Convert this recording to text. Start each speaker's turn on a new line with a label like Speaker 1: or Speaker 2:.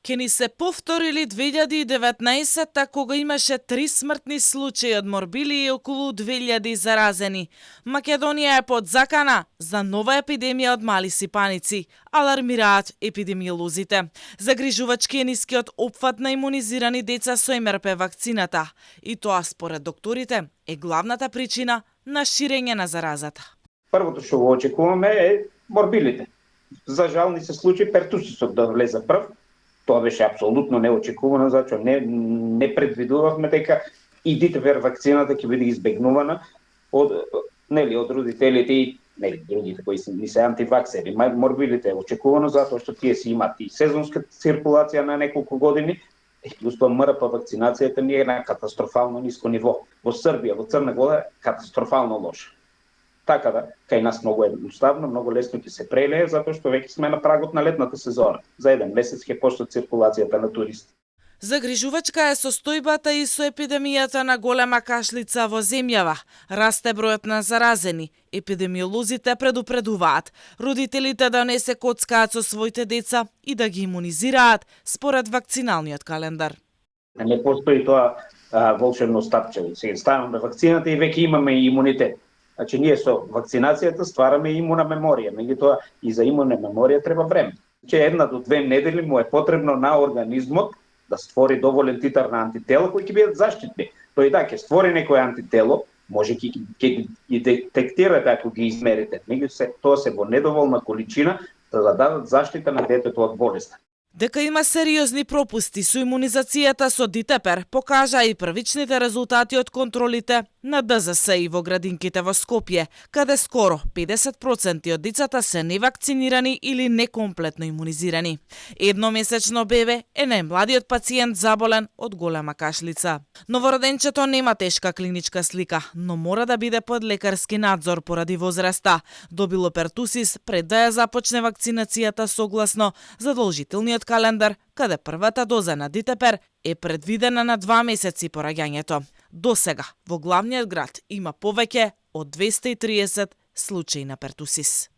Speaker 1: Ке ни се повторили 2019 кога имаше 3 смртни случаи од морбили и околу 2000 заразени. Македонија е под закана за нова епидемија од мали сипаници, алармираат епидемиолозите. Загрижувачки е нискиот опфат на имунизирани деца со МРП вакцината, и тоа според докторите е главната причина на ширење на заразата.
Speaker 2: Првото што го очекуваме е морбилите. За жал ни се случи пертусисот да влезе прв. Тоа беше апсолутно неочекувано, зашто не предвидувавме дека и дитевер вакцината ќе биде избегнувана од родителите и другите кои не се антиваксери. Морбилите е очекувано затоа што тие си имаат и сезонска циркулација на неколку години, и плюс тоа МРП вакцинацијата ни е на катастрофално ниско ниво. Во Србија, во Црна Гора катастрофално лоша. Така да, кај нас многу едноставно, многу лесно ќе се прелее, затоа што веќе сме на прагот на летната сезона. За еден месец ќе почне циркулацијата на туристи.
Speaker 1: Загрижувачка е состојбата и со епидемијата на голема кашлица во земјава. Расте бројот на заразени. Епидемиолозите предупредуваат родителите да не се коцкаат со своите деца и да ги имунизираат според вакциналниот календар.
Speaker 2: Не постои тоа волшебно стапче. Сега ставаме вакцината и веќе имаме имунитет. Значи, ние со вакцинацијата ствараме имуна меморија, меѓутоа и за имуна меморија треба време. Значи, 1 до 2 недели му е потребно на организмот да створи доволен титар на антитела кои ќе бидат заштитни. Тој да ќе створи некој антитело, може ќе ги детектирате ако ги измерите. Меѓутоа тоа се во недоволна количина за да дадат заштита на детето од болест.
Speaker 1: Дека има сериозни пропусти со имунизацијата со дитепер, покажа и првичните резултати од контролите на ДЗС и во градинките во Скопје, каде скоро 50% од децата се невакцинирани или некомплетно имунизирани. Едномесечно бебе е најмладиот пациент заболен од голема кашлица. Новороденчето нема тешка клиничка слика, но мора да биде под лекарски надзор поради возраста. Добило пертусис пред да ја започне вакцинацијата согласно задолжителниот календар, каде првата доза на дитепер е предвидена на 2 месеци по раѓањето. До сега во главниот град има повеќе од 230 случаи на пертусис.